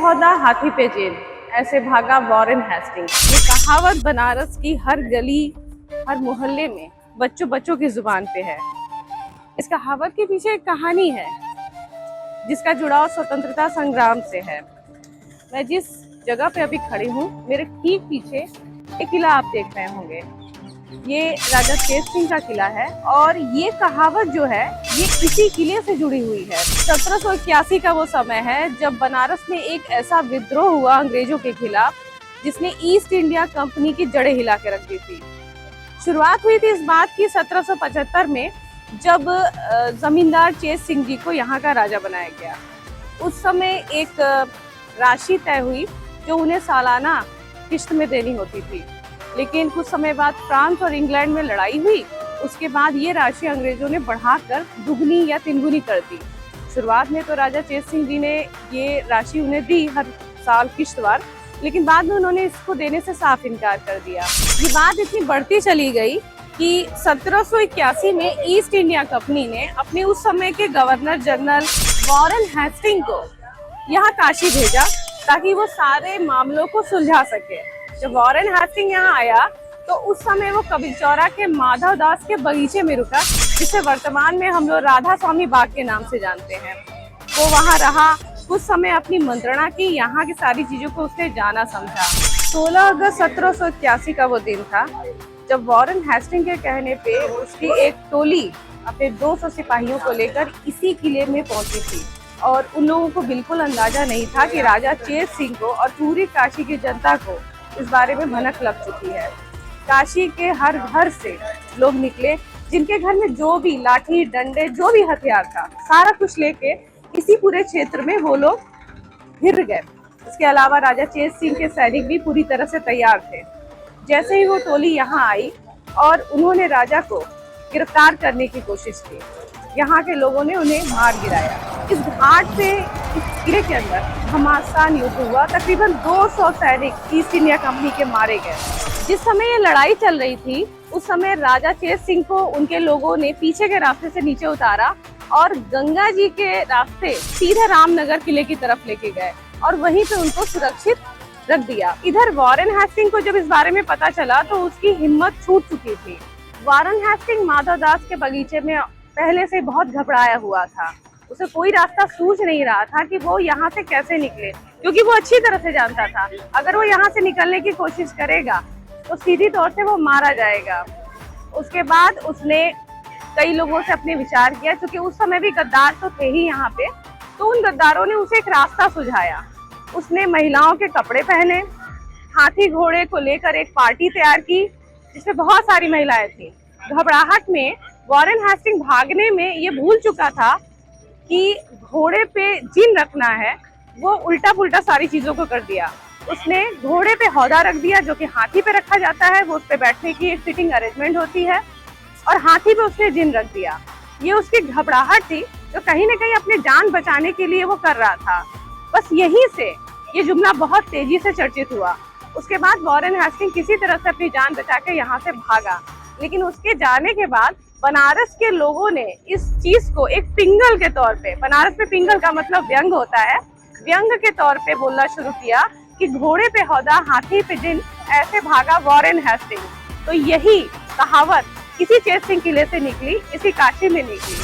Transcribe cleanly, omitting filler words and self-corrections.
हौदा हाथी पे जेल, ऐसे भागा वॉरेन हेस्टिंग्स। ये कहावत बनारस की हर गली, हर मोहल्ले में बच्चों बच्चों की जुबान पे है। इस कहावत के पीछे एक कहानी है जिसका जुड़ाव स्वतंत्रता संग्राम से है। मैं जिस जगह पे अभी खड़ी हूँ, मेरे ठीक पीछे एक किला आप देख रहे होंगे। ये राजा चेत सिंह का किला है और ये कहावत जो है ये इसी किले से जुड़ी हुई है। 1781 का वो समय है जब बनारस में एक ऐसा विद्रोह हुआ अंग्रेजों के खिलाफ जिसने ईस्ट इंडिया कंपनी की जड़ें हिला के रख दी थी। शुरुआत हुई थी इस बात की 1775 में, जब जमींदार चेत सिंह जी को यहाँ का राजा बनाया गया। उस समय एक राशि तय हुई जो उन्हें सालाना किश्त में देनी होती थी, लेकिन कुछ समय बाद फ्रांस और इंग्लैंड में लड़ाई हुई। उसके बाद ये राशि अंग्रेजों ने बढ़ाकर दुगनी या तिगुनी कर दी। शुरुआत में तो राजा चेत सिंह जी ने ये राशि उन्हें दी हर साल किश्तवार, लेकिन बाद में उन्होंने इसको देने से साफ इनकार कर दिया। ये बात इतनी बढ़ती चली गई कि 1781 में ईस्ट इंडिया कंपनी ने अपने उस समय के गवर्नर जनरल वॉरेन हेस्टिंग को यहाँ काशी भेजा ताकि वो सारे मामलों को सुलझा सके। जब वॉरेन हेस्टिंग यहाँ आया तो उस समय वो कबीरचौरा के माधव दास के बगीचे में रुका, जिसे वर्तमान में हम लोग राधा स्वामी बाग के नाम से जानते हैं। वो वहाँ रहा, कुछ समय अपनी मंत्रणा की, यहाँ की सारी चीजों को उसने जाना समझा। 16 अगस्त 1781 का वो दिन था जब वॉरेन हेस्टिंग के कहने पे उसकी एक टोली अपने 200 सिपाहियों को लेकर इसी किले में पहुंची थी। और उन लोगों को बिल्कुल अंदाजा नहीं था कि राजा चेत सिंह को और पूरी काशी की जनता को इस बारे में भनक लग चुकी है। काशी के हर घर से लोग निकले, जिनके घर में जो भी लाठी डंडे जो भी हथियार था सारा कुछ लेके इसी पूरे क्षेत्र में वो लोग घिर गए। इसके अलावा राजा चेत सिंह के सैनिक भी पूरी तरह से तैयार थे। जैसे ही वो टोली यहाँ आई और उन्होंने राजा को गिरफ्तार करने की कोशिश की, यहाँ के लोगों ने उन्हें मार गिराया। इस घाट पे, इस किले के अंदर घमासान युद्ध हुआ। तकरीबन 200 सैनिक ईस्ट इंडिया कंपनी के मारे गए। जिस समय ये लड़ाई चल रही थी उस समय राजा चेत सिंह को उनके लोगों ने पीछे के रास्ते से नीचे उतारा और गंगा जी के रास्ते सीधे रामनगर किले की तरफ लेके गए और वहीं पे उनको सुरक्षित रख दिया। इधर वॉरेन हेस्टिंग को जब इस बारे में पता चला तो उसकी हिम्मत छूट चुकी थी। वॉरेन हेस्टिंग माधव दास के बगीचे में पहले से बहुत घबराया हुआ था। उसे कोई रास्ता सूझ नहीं रहा था कि वो यहाँ से कैसे निकले, क्योंकि वो अच्छी तरह से जानता था अगर वो यहाँ से निकलने की कोशिश करेगा तो सीधी तौर से वो मारा जाएगा। उसके बाद उसने कई लोगों से अपने विचार किया, क्योंकि उस समय भी गद्दार तो थे ही यहाँ पे, तो उन गद्दारों ने उसे एक रास्ता सुझाया। उसने महिलाओं के कपड़े पहने, हाथी घोड़े को लेकर एक पार्टी तैयार की जिसमें बहुत सारी महिलाएं थी। घबराहट में वॉरेन हेस्टिंग भागने में ये भूल चुका था कि घोड़े पे जिन रखना है, वो उल्टा पुल्टा सारी चीजों को कर दिया। उसने घोड़े पे हौदा रख दिया जो कि हाथी पे रखा जाता है, वो उस पे बैठने की एक फिटिंग अरेंजमेंट होती है, और हाथी पे उसने जिन रख दिया। ये उसकी घबराहट थी जो कहीं ना कहीं अपने जान बचाने के लिए वो कर रहा था। बस यहीं से ये जुमला बहुत तेजी से चर्चित हुआ। उसके बाद वॉरेन हेस्टिंग किसी तरह से अपनी जान बचा के यहाँ से भागा, लेकिन उसके जाने के बाद बनारस के लोगों ने इस चीज को एक पिंगल के तौर पे, बनारस में पिंगल का मतलब व्यंग होता है, व्यंग के तौर पे बोलना शुरू किया कि घोड़े पे हौदा हाथी पे जिन, ऐसे भागा वॉरेन हेस्टिंग। तो यही कहावत इसी चेत सिंह किले से निकली, इसी काशी में निकली।